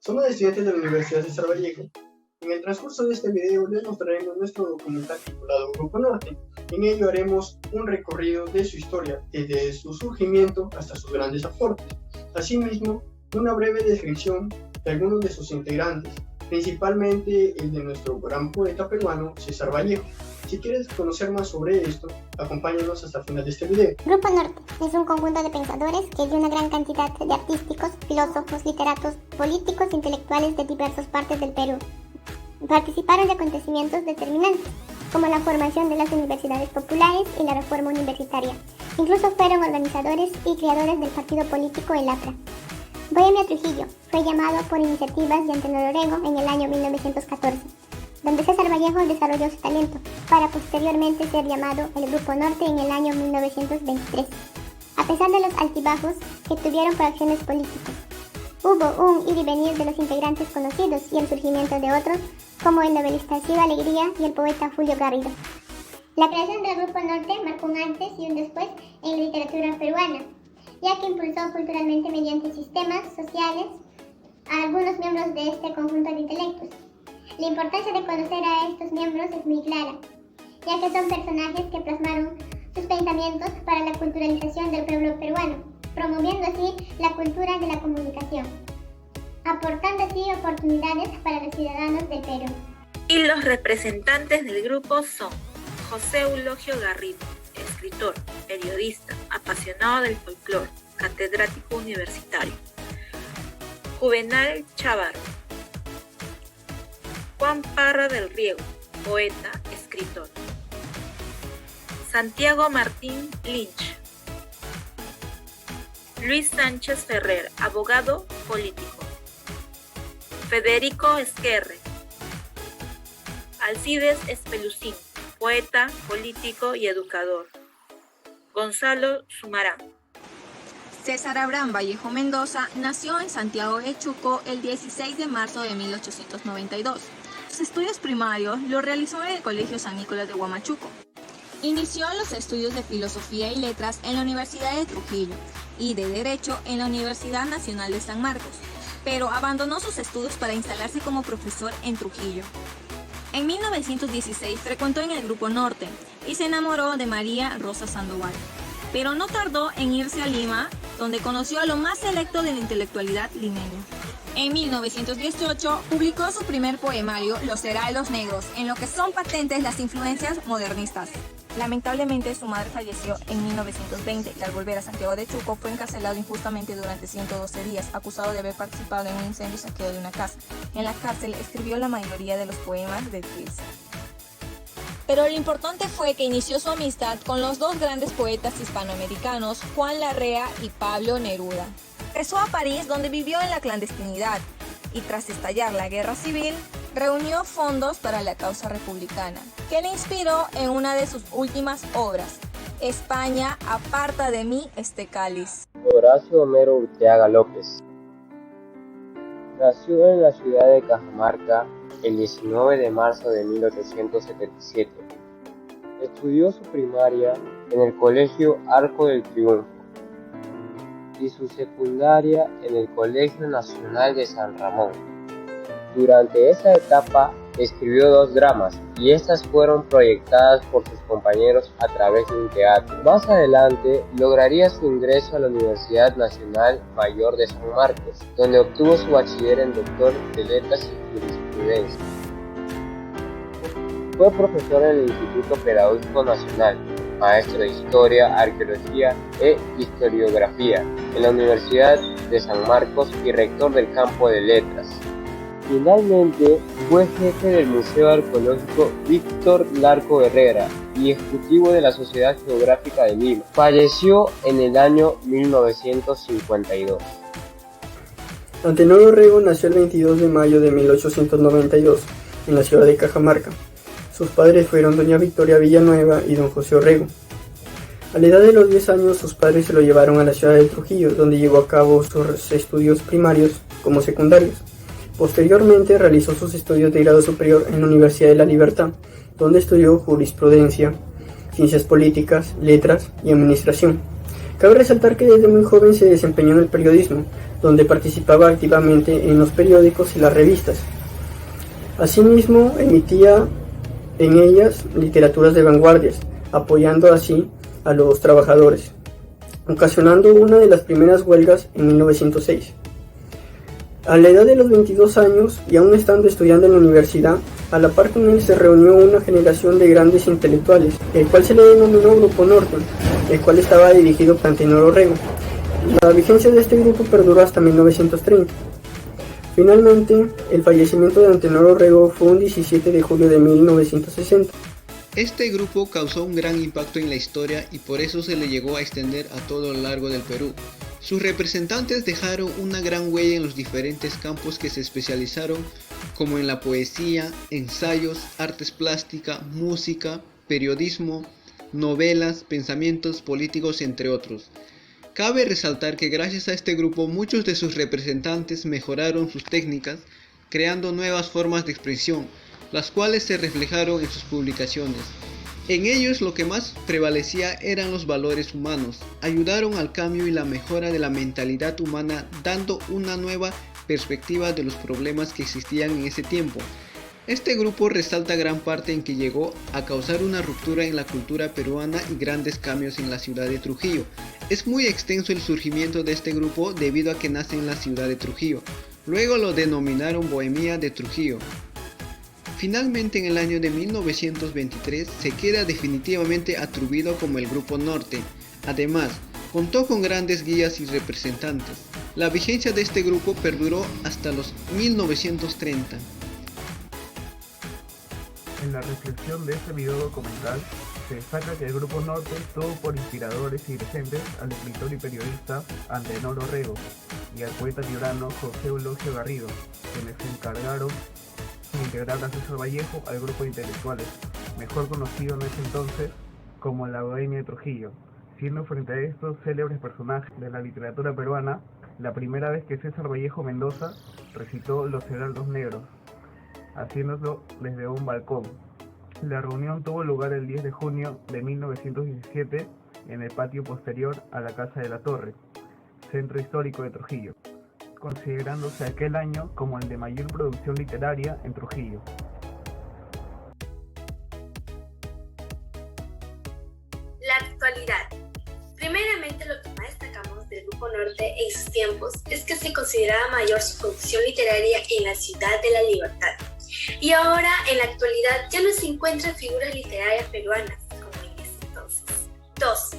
Somos estudiantes de la Universidad César Vallejo. En el transcurso de este video les mostraremos nuestro documental titulado Grupo Norte. En ello haremos un recorrido de su historia, desde su surgimiento hasta sus grandes aportes. Asimismo, una breve descripción de algunos de sus integrantes, principalmente el de nuestro gran poeta peruano César Vallejo. Si quieres conocer más sobre esto, acompáñanos hasta el final de este video. Grupo Norte es un conjunto de pensadores que es de una gran cantidad de artísticos, filósofos, literatos, políticos e intelectuales de diversas partes del Perú. Participaron de acontecimientos determinantes, como la formación de las universidades populares y la reforma universitaria. Incluso fueron organizadores y creadores del partido político El APRA. Bohemio Trujillo fue llamado por iniciativas de Antenor Orrego en el año 1914, donde César Vallejo desarrolló su talento, para posteriormente ser llamado el Grupo Norte en el año 1923. A pesar de los altibajos que tuvieron por acciones políticas, hubo un ir y venir de los integrantes conocidos y el surgimiento de otros, como el novelista Ciro Alegría y el poeta Julio Garrido. La creación del Grupo Norte marcó un antes y un después en la literatura peruana, ya que impulsó culturalmente mediante sistemas sociales a algunos miembros de este conjunto de intelectos. La importancia de conocer a estos miembros es muy clara, ya que son personajes que plasmaron sus pensamientos para la culturalización del pueblo peruano, promoviendo así la cultura de la comunicación, aportando así oportunidades para los ciudadanos del Perú. Y los representantes del grupo son José Eulogio Garrido, escritor, periodista, apasionado del folclore, catedrático universitario. Juvenal Chávarro. Juan Parra del Riego, poeta, escritor. Santiago Martín Lynch. Luis Sánchez Ferrer, abogado, político. Federico Esquerre. Alcides Espelucín, poeta, político y educador. Gonzalo Sumarán. César Abraham Vallejo Mendoza nació en Santiago de Chuco el 16 de marzo de 1892. Sus estudios primarios los realizó en el Colegio San Nicolás de Huamachuco. Inició los estudios de Filosofía y Letras en la Universidad de Trujillo y de Derecho en la Universidad Nacional de San Marcos, pero abandonó sus estudios para instalarse como profesor en Trujillo. En 1916 frecuentó en el Grupo Norte y se enamoró de María Rosa Sandoval, pero no tardó en irse a Lima, donde conoció a lo más selecto de la intelectualidad limeña. En 1918 publicó su primer poemario, Los Heraldos Negros, en lo que son patentes las influencias modernistas. Lamentablemente, su madre falleció en 1920 y al volver a Santiago de Chuco fue encarcelado injustamente durante 112 días, acusado de haber participado en un incendio y saqueo de una casa. En la cárcel escribió la mayoría de los poemas de Trilce. Pero lo importante fue que inició su amistad con los dos grandes poetas hispanoamericanos, Juan Larrea y Pablo Neruda. Regresó a París, donde vivió en la clandestinidad, y tras estallar la guerra civil, reunió fondos para la causa republicana, que le inspiró en una de sus últimas obras, España, aparta de mí este cáliz. Horacio Homero Urteaga López nació en la ciudad de Cajamarca el 19 de marzo de 1877. Estudió su primaria en el Colegio Arco del Triunfo y su secundaria en el Colegio Nacional de San Ramón. Durante esa etapa escribió 2 dramas y estas fueron proyectadas por sus compañeros a través de un teatro. Más adelante lograría su ingreso a la Universidad Nacional Mayor de San Marcos, donde obtuvo su bachiller en Doctor de Letras y Jurisprudencia. Fue profesor en el Instituto Pedagógico Nacional, maestro de Historia, Arqueología e Historiografía en la Universidad de San Marcos y rector del campo de Letras. Finalmente, fue jefe del Museo Arqueológico Víctor Larco Herrera y ejecutivo de la Sociedad Geográfica de Lima. Falleció en el año 1952. Antenor Orrego nació el 22 de mayo de 1892 en la ciudad de Cajamarca. Sus padres fueron doña Victoria Villanueva y don José Orrego. A la edad de los 10 años, sus padres se lo llevaron a la ciudad de Trujillo, donde llevó a cabo sus estudios primarios como secundarios. Posteriormente realizó sus estudios de grado superior en la Universidad de La Libertad, donde estudió jurisprudencia, ciencias políticas, letras y administración. Cabe resaltar que desde muy joven se desempeñó en el periodismo, donde participaba activamente en los periódicos y las revistas. Asimismo, emitía en ellas literaturas de vanguardias, apoyando así a los trabajadores, ocasionando una de las primeras huelgas en 1906. A la edad de los 22 años, y aún estando estudiando en la universidad, a la par con él se reunió una generación de grandes intelectuales, el cual se le denominó Grupo Norte, el cual estaba dirigido por Antenor Orrego. La vigencia de este grupo perduró hasta 1930. Finalmente, el fallecimiento de Antenor Orrego fue un 17 de julio de 1960. Este grupo causó un gran impacto en la historia y por eso se le llegó a extender a todo lo largo del Perú. Sus representantes dejaron una gran huella en los diferentes campos que se especializaron, como en la poesía, ensayos, artes plásticas, música, periodismo, novelas, pensamientos políticos, entre otros. Cabe resaltar que gracias a este grupo muchos de sus representantes mejoraron sus técnicas, creando nuevas formas de expresión, las cuales se reflejaron en sus publicaciones. En ellos lo que más prevalecía eran los valores humanos, ayudaron al cambio y la mejora de la mentalidad humana, dando una nueva perspectiva de los problemas que existían en ese tiempo. Este grupo resalta gran parte en que llegó a causar una ruptura en la cultura peruana y grandes cambios en la ciudad de Trujillo. Es muy extenso el surgimiento de este grupo debido a que nace en la ciudad de Trujillo. Luego lo denominaron Bohemia de Trujillo. Finalmente, en el año de 1923 se queda definitivamente atribuido como el Grupo Norte. Además, contó con grandes guías y representantes. La vigencia de este grupo perduró hasta los 1930. En la reflexión de este video documental se destaca que el Grupo Norte tuvo por inspiradores y dirigentes al escritor y periodista Antenor Orrego y al poeta tiurano José Eulogio Garrido, quienes se encargaron de integrar a César Vallejo al grupo de intelectuales, mejor conocido en ese entonces como la Bohemia de Trujillo, siendo frente a estos célebres personajes de la literatura peruana la primera vez que César Vallejo Mendoza recitó Los Heraldos Negros, haciéndolo desde un balcón. La reunión tuvo lugar el 10 de junio de 1917 en el patio posterior a la Casa de la Torre, centro histórico de Trujillo, considerándose aquel año como el de mayor producción literaria en Trujillo. La actualidad. Primeramente, lo que más destacamos del Grupo Norte en sus tiempos es que se consideraba mayor su producción literaria en la Ciudad de la Libertad. Y ahora, en la actualidad, ya no se encuentran figuras literarias peruanas como en ese entonces. 2.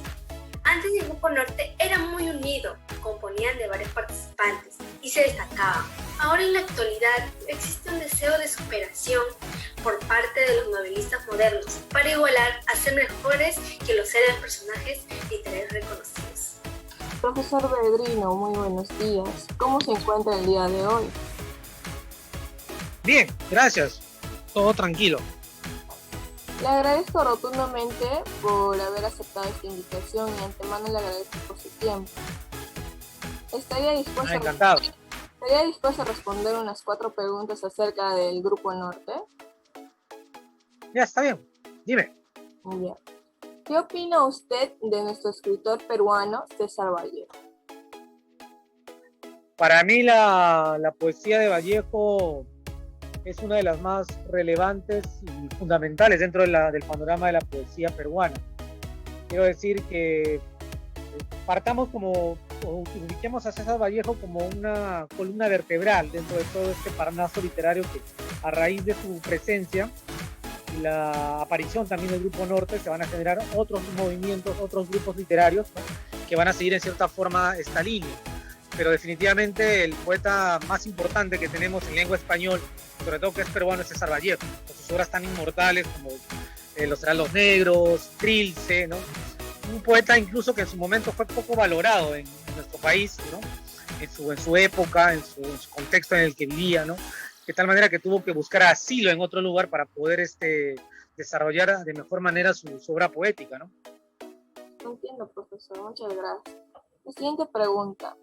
Antes el Grupo Norte era muy unido, componían de varios participantes y se destacaban. Ahora en la actualidad existe un deseo de superación por parte de los novelistas modernos para igualar a ser mejores que los célebres personajes literarios reconocidos. Profesor Bedrino, muy buenos días. ¿Cómo se encuentra el día de hoy? Bien, gracias. Todo tranquilo. Le agradezco rotundamente por haber aceptado esta invitación y antemano le agradezco por su tiempo. Estaría dispuesto a responder unas 4 preguntas acerca del Grupo Norte. Ya, está bien. Dime. Ya. ¿Qué opina usted de nuestro escritor peruano César Vallejo? Para mí la poesía de Vallejo es una de las más relevantes y fundamentales dentro del panorama de la poesía peruana. Quiero decir que ubiquemos a César Vallejo como una columna vertebral dentro de todo este parnaso literario que, a raíz de su presencia y la aparición también del Grupo Norte, se van a generar otros movimientos, otros grupos literarios, ¿no?, que van a seguir en cierta forma esta línea. Pero definitivamente el poeta más importante que tenemos en lengua español, sobre todo que es peruano, es César Vallejo, con sus obras tan inmortales como Los Heraldos Negros, Trilce, ¿no? Un poeta incluso que en su momento fue poco valorado en nuestro país, ¿no?, en su época, en su contexto en el que vivía, ¿no?, de tal manera que tuvo que buscar asilo en otro lugar para poder desarrollar de mejor manera su obra poética, ¿no? Entiendo, profesor, muchas gracias. La siguiente pregunta.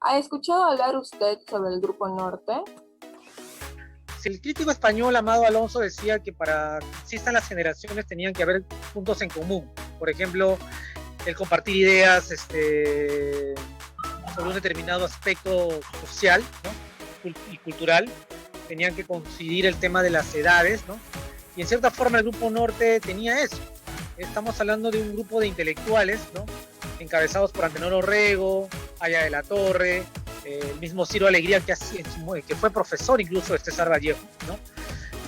¿Ha escuchado hablar usted sobre el Grupo Norte? El crítico español Amado Alonso decía que para que existan las generaciones tenían que haber puntos en común. Por ejemplo, el compartir ideas sobre un determinado aspecto social, ¿no? Y cultural. Tenían que coincidir el tema de las edades, ¿no? Y en cierta forma el Grupo Norte tenía eso. Estamos hablando de un grupo de intelectuales, ¿no? Encabezados por Antenor Orrego, Aya de la Torre, el mismo Ciro Alegría, que fue profesor incluso de César Vallejo, ¿no?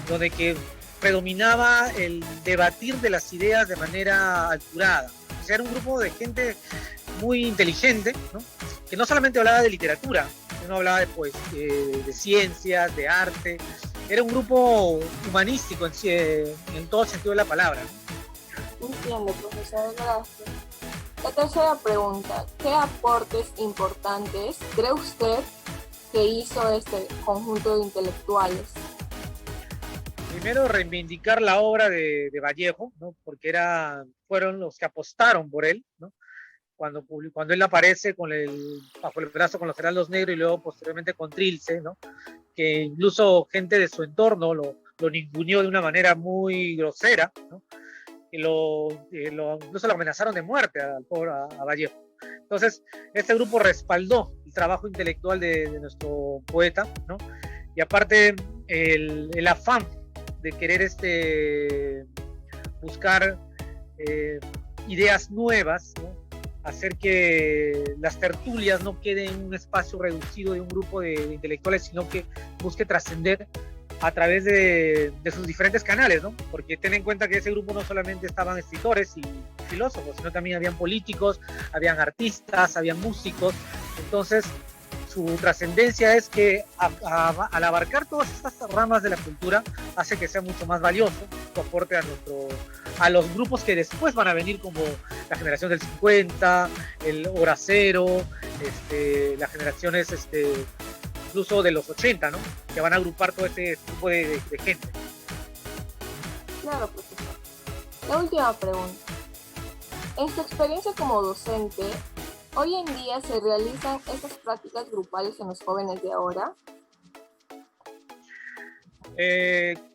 Donde que predominaba el debatir de las ideas de manera alturada. O sea, era un grupo de gente muy inteligente, ¿no? Que no solamente hablaba de literatura, no hablaba de ciencias, de arte. Era un grupo humanístico en todo el sentido de la palabra, ¿no? Entiendo, profesor, gracias. La tercera pregunta, ¿qué aportes importantes cree usted que hizo este conjunto de intelectuales? Primero, reivindicar la obra de Vallejo, ¿no? Porque fueron los que apostaron por él, ¿no? Cuando él aparece bajo el brazo con los heraldos negros y luego posteriormente con Trilce, ¿no? Que incluso gente de su entorno lo ninguneó de una manera muy grosera, ¿no? Y incluso lo amenazaron de muerte a Vallejo. Entonces, este grupo respaldó el trabajo intelectual de nuestro poeta, ¿no? Y aparte, el afán de querer buscar ideas nuevas, ¿no? Hacer que las tertulias no queden en un espacio reducido de un grupo de intelectuales, sino que busque trascender a través de sus diferentes canales, ¿no? Porque ten en cuenta que ese grupo no solamente estaban escritores y filósofos, sino también habían políticos, habían artistas, habían músicos. Entonces, su trascendencia es que al abarcar todas estas ramas de la cultura, hace que sea mucho más valioso su aporte a los grupos que después van a venir, como la generación del 50, el Hora Cero, las generaciones incluso de los 80, ¿no? Que van a agrupar todo este grupo de gente. Claro, profesor. La última pregunta. En su experiencia como docente, ¿hoy en día se realizan estas prácticas grupales en los jóvenes de ahora?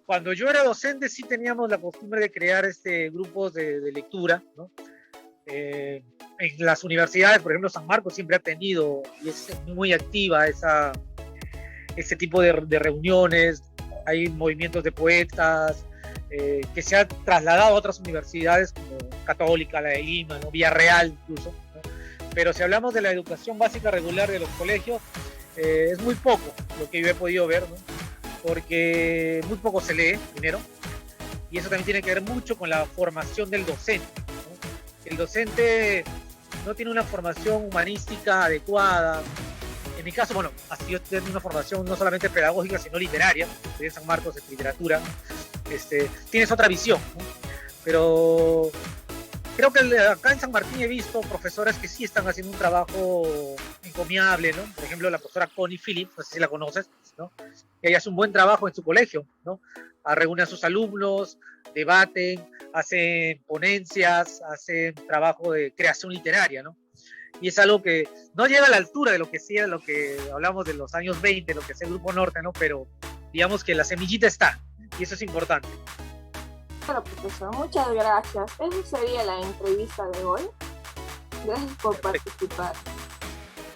Cuando yo era docente sí teníamos la costumbre de crear grupos de lectura, ¿no? En las universidades, por ejemplo, San Marcos siempre ha tenido y es muy activa ese tipo de reuniones. Hay movimientos de poetas que se han trasladado a otras universidades como Católica, la de Lima, ¿no? Villarreal incluso, ¿no? Pero si hablamos de la educación básica regular de los colegios, es muy poco lo que yo he podido ver, ¿no? Porque muy poco se lee, primero, y eso también tiene que ver mucho con la formación del docente, ¿no? El docente no tiene una formación humanística adecuada. En mi caso, bueno, así yo tengo una formación no solamente pedagógica, sino literaria, de San Marcos, en literatura. Tienes otra visión, ¿no? Pero creo que acá en San Martín he visto profesores que sí están haciendo un trabajo encomiable, ¿no? Por ejemplo, la profesora Connie Phillips, no sé si la conoces, ¿no? Ella hace un buen trabajo en su colegio, ¿no? Reúne a sus alumnos, debaten, hacen ponencias, hacen trabajo de creación literaria, ¿no? Y es algo que no llega a la altura de lo que sea, lo que hablamos de los años 20, lo que es el Grupo Norte, ¿no? Pero digamos que la semillita está, y eso es importante. Claro, profesor, muchas gracias. Esa sería la entrevista de hoy. Gracias por participar.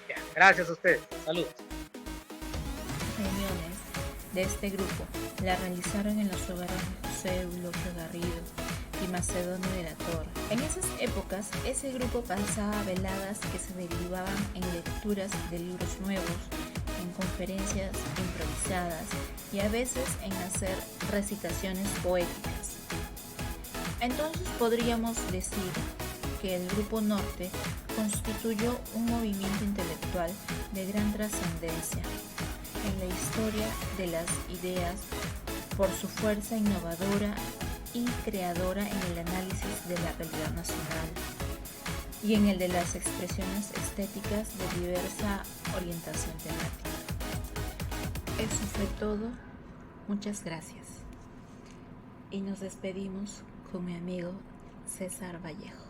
Bien, gracias a ustedes. Saludos. Reuniones de este grupo la realizaron en los hogares de José Eulogio Garrido y Macedonio de la Torre. En esas épocas, ese grupo pasaba veladas que se derivaban en lecturas de libros nuevos, en conferencias improvisadas y a veces en hacer recitaciones poéticas. Entonces podríamos decir que el Grupo Norte constituyó un movimiento intelectual de gran trascendencia en la historia de las ideas por su fuerza innovadora y creadora en el análisis de la realidad nacional y en el de las expresiones estéticas de diversa orientación temática. Eso fue todo. Muchas gracias. Y nos despedimos con mi amigo César Vallejo.